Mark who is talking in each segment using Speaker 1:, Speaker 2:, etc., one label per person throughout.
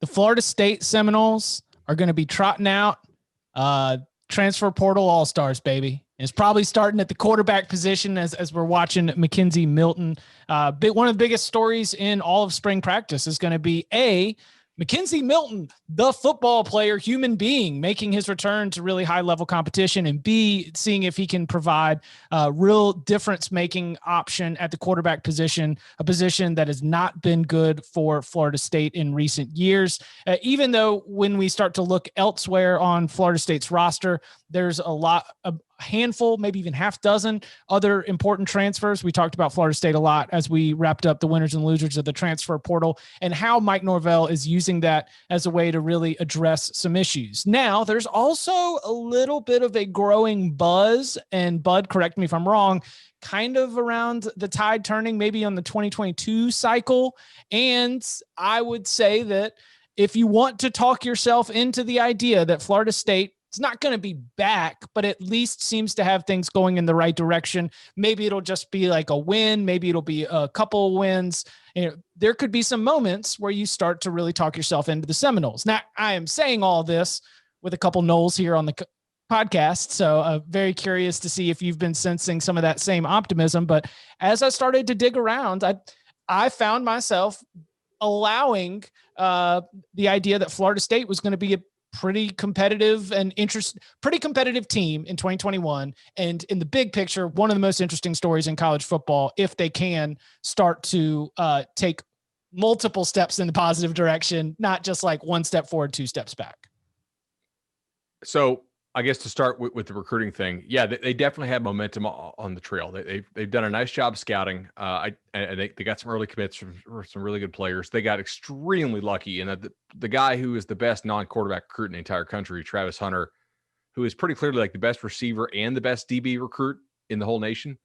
Speaker 1: the Florida State Seminoles are going to be trotting out transfer portal all-stars, baby. And it's probably starting at the quarterback position as we're watching Mackenzie Milton. One of the biggest stories in all of spring practice is going to be Mackenzie Milton, the football player, human being, making his return to really high-level competition, and B, seeing if he can provide a real difference-making option at the quarterback position, a position that has not been good for Florida State in recent years. Even though when we start to look elsewhere on Florida State's roster, there's a handful, maybe even half dozen other important transfers. We talked about Florida State a lot as we wrapped up the winners and losers of the transfer portal and how Mike Norvell is using that as a way to really address some issues. Now, there's also a little bit of a growing buzz, and Bud, correct me if I'm wrong, kind of around the tide turning maybe on the 2022 cycle. And I would say that if you want to talk yourself into the idea that Florida State, it's not going to be back, but at least seems to have things going in the right direction. Maybe it'll just be like a win. Maybe it'll be a couple of wins. There could be some moments where you start to really talk yourself into the Seminoles. Now, I am saying all this with a couple Noles here on the podcast, so very curious to see if you've been sensing some of that same optimism. But as I started to dig around, I found myself allowing the idea that Florida State was going to be a pretty competitive team in 2021. And in the big picture, one of the most interesting stories in college football, if they can start to take multiple steps in the positive direction, not just like one step forward, two steps back.
Speaker 2: So I guess to start with the recruiting thing, yeah, they definitely have momentum on the trail. They've done a nice job scouting. They got some early commits from some really good players. They got extremely lucky in that the guy who is the best non-quarterback recruit in the entire country, Travis Hunter, who is pretty clearly like the best receiver and the best DB recruit in the whole nation,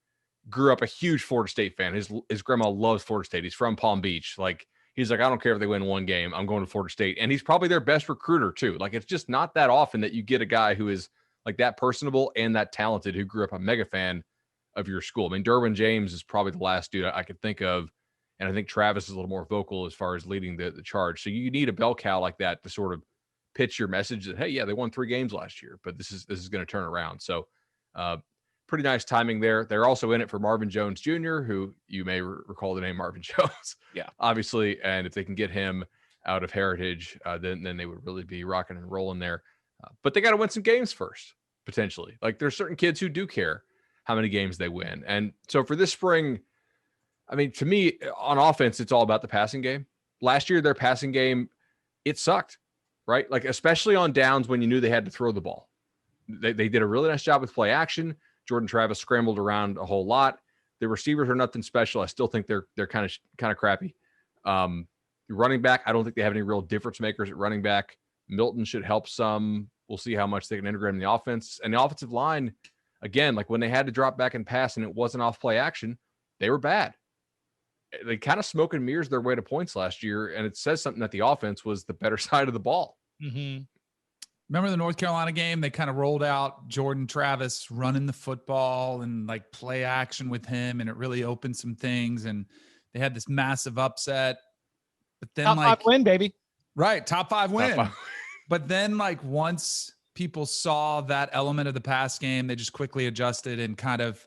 Speaker 2: grew up a huge Florida State fan. His grandma loves Florida State. He's from Palm Beach. He's like, I don't care if they win one game, I'm going to Florida State. And he's probably their best recruiter too. It's just not that often that you get a guy who is like that personable and that talented, who grew up a mega fan of your school. I mean, Derwin James is probably the last dude I could think of. And I think Travis is a little more vocal as far as leading the charge. So you need a bell cow like that to sort of pitch your message that, hey, yeah, they won 3 games last year, but this is going to turn around. So pretty nice timing there. They're also in it for Marvin Jones Jr., who you may recall the name Marvin Jones.
Speaker 1: Yeah,
Speaker 2: obviously. And if they can get him out of Heritage, then they would really be rocking and rolling there. But they got to win some games first, potentially. There's certain kids who do care how many games they win. And so for this spring, I mean, to me, on offense, it's all about the passing game. Last year, their passing game, it sucked, right? Especially on downs when you knew they had to throw the ball. They did a really nice job with play action. Jordan Travis scrambled around a whole lot. The receivers are nothing special. I still think they're kind of crappy. Running back, I don't think they have any real difference makers at running back. Milton should help some. We'll see how much they can integrate in the offense. And the offensive line, again, when they had to drop back and pass and it wasn't off play action, they were bad. They kind of smoke and mirrors their way to points last year, and it says something that the offense was the better side of the ball.
Speaker 3: Mm-hmm. Remember the North Carolina game? They kind of rolled out Jordan Travis running the football and play action with him, and it really opened some things, and they had this massive upset. But then
Speaker 1: top 5 win, baby.
Speaker 3: Right, top 5 win. But then once people saw that element of the pass game, they just quickly adjusted and kind of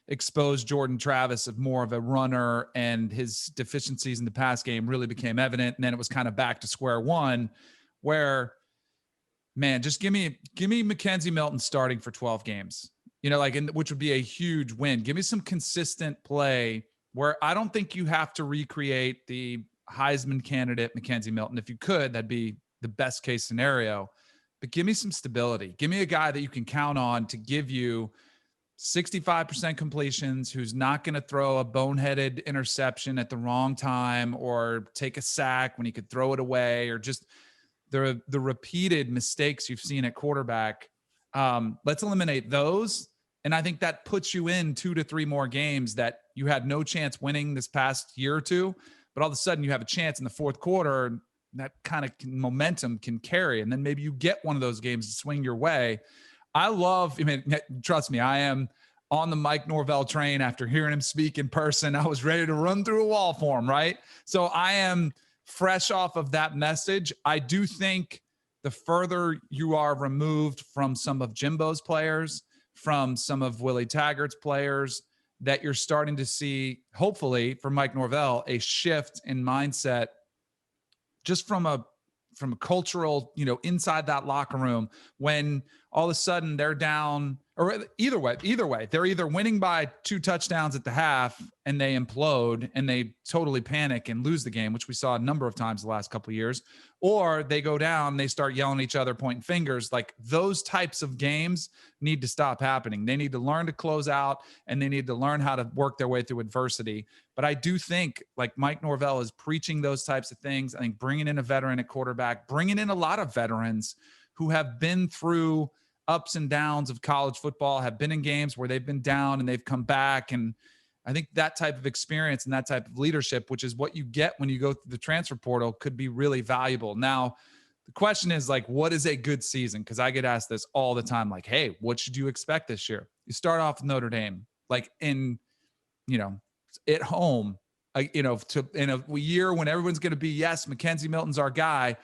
Speaker 3: exposed Jordan Travis of more of a runner, and his deficiencies in the pass game really became evident. And then it was kind of back to square one where, man, just give me Mackenzie Milton starting for 12 games, which would be a huge win. Give me some consistent play where I don't think you have to recreate the Heisman candidate Mackenzie Milton. If you could, that'd be the best case scenario, but give me some stability. Give me a guy that you can count on to give you 65% completions, who's not going to throw a boneheaded interception at the wrong time or take a sack when he could throw it away, or just the repeated mistakes you've seen at quarterback. Let's eliminate those. And I think that puts you in 2 to 3 more games that you had no chance winning this past year or two, but all of a sudden you have a chance in the fourth quarter. That kind of momentum can carry. And then maybe you get one of those games to swing your way. Trust me, I am on the Mike Norvell train after hearing him speak in person. I was ready to run through a wall for him, right? So I am fresh off of that message, I do think the further you are removed from some of Jimbo's players, from some of Willie Taggart's players, that you're starting to see, hopefully for Mike Norvell, a shift in mindset just from a cultural, inside that locker room, when all of a sudden they're down, or either way, they're either winning by 2 touchdowns at the half and they implode and they totally panic and lose the game, which we saw a number of times the last couple of years, or they go down, they start yelling at each other, pointing fingers. Like, those types of games need to stop happening. They need to learn to close out, and they need to learn how to work their way through adversity. But I do think, like, Mike Norvell is preaching those types of things. I think bringing in a veteran at quarterback, bringing in a lot of veterans who have been through ups and downs of college football, have been in games where they've been down and they've come back. And I think that type of experience and that type of leadership, which is what you get when you go through the transfer portal, could be really valuable. Now, the question is, like, what is a good season? Because I get asked this all the time, like, hey, what should you expect this year? You start off with Notre Dame, like, at home, in a year when everyone's going to be, yes, Mackenzie Milton's our guy.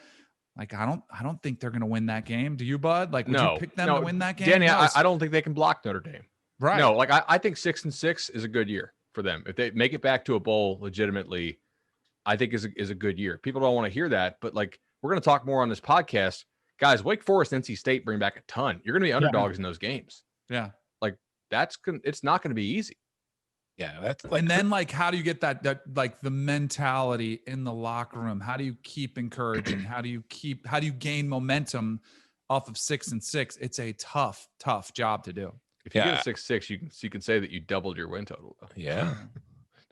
Speaker 3: Like, I don't think they're going to win that game. Do you, Bud? Like, would you pick them to win that game?
Speaker 2: Danny, I don't think they can block Notre Dame.
Speaker 3: Right.
Speaker 2: No, like, I think 6-6 is a good year for them. If they make it back to a bowl legitimately, I think is a good year. People don't want to hear that, but, like, we're going to talk more on this podcast. Guys, Wake Forest, NC State bring back a ton. You're going to be underdogs in those games.
Speaker 3: Yeah.
Speaker 2: Like, it's not going to be easy.
Speaker 4: Yeah, that's like,
Speaker 3: and then, like, how do you get that like the mentality in the locker room? How do you keep encouraging? How do you gain momentum off of 6-6? It's a tough job to do.
Speaker 2: If you get a 6-6, you can say that you doubled your win total.
Speaker 4: Yeah.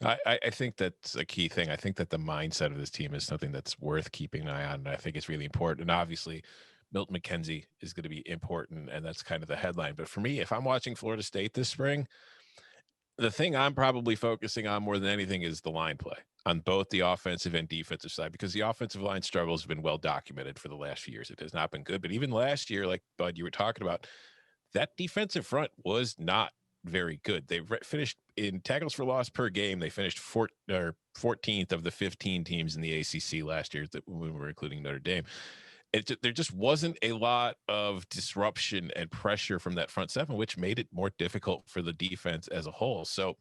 Speaker 4: I think that's a key thing. I think that the mindset of this team is something that's worth keeping an eye on, and I think it's really important. And obviously, Milton McKenzie is going to be important, and that's kind of the headline. But for me, if I'm watching Florida State this spring, the thing I'm probably focusing on more than anything is the line play on both the offensive and defensive side, because the offensive line struggles have been well documented for the last few years. It has not been good. But even last year, like Bud, you were talking about, that defensive front was not very good. They finished in tackles for loss per game. They finished 14th of the 15 teams in the ACC last year, when we were including Notre Dame. There just wasn't a lot of disruption and pressure from that front seven, which made it more difficult for the defense as a whole. So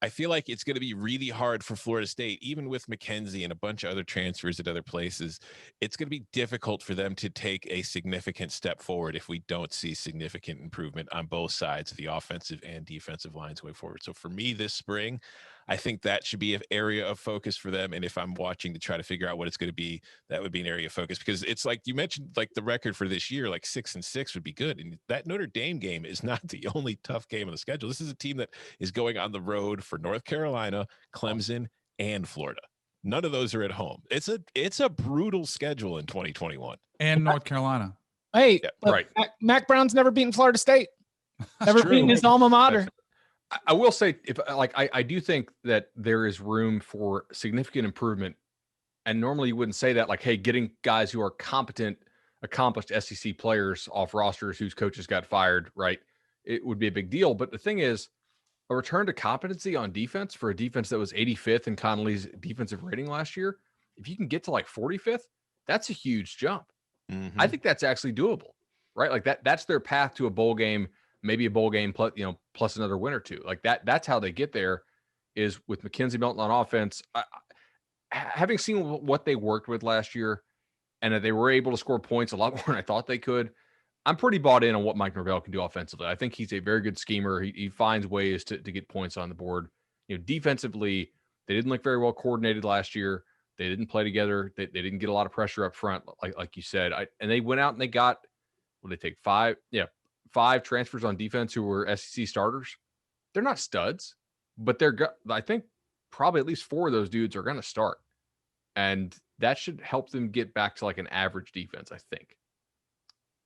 Speaker 4: I feel like it's going to be really hard for Florida State, even with McKenzie and a bunch of other transfers at other places. It's going to be difficult for them to take a significant step forward if we don't see significant improvement on both sides of the offensive and defensive lines going forward. So for me this spring, I think that should be an area of focus for them. And if I'm watching to try to figure out what it's going to be, that would be an area of focus, because it's like you mentioned, like the record for this year, like 6-6 would be good. And that Notre Dame game is not the only tough game on the schedule. This is a team that is going on the road for North Carolina, Clemson, and Florida. None of those are at home. It's a brutal schedule in 2021.
Speaker 3: And North Carolina.
Speaker 1: Hey,
Speaker 2: yeah, right.
Speaker 1: Mac Brown's never beaten Florida State. Never beaten his alma mater.
Speaker 2: I will say, I do think that there is room for significant improvement. And normally you wouldn't say that, like, hey, getting guys who are competent, accomplished SEC players off rosters whose coaches got fired, right? It would be a big deal. But the thing is, a return to competency on defense for a defense that was 85th in Connolly's defensive rating last year, if you can get to like 45th, that's a huge jump. Mm-hmm. I think that's actually doable, right? Like that's their path to a bowl game, maybe a bowl game plus another win or two. Like that's how they get there, is with Mackenzie Milton on offense. Having seen what they worked with last year, and that they were able to score points a lot more than I thought they could, I'm pretty bought in on what Mike Norvell can do offensively. I think he's a very good schemer. He finds ways to get points on the board. Defensively, they didn't look very well coordinated last year. They didn't play together. They didn't get a lot of pressure up front, like you said. And they went out and they got, they take five transfers on defense who were SEC starters. They're not studs, but I think probably at least 4 of those dudes are going to start. And that should help them get back to like an average defense, I think.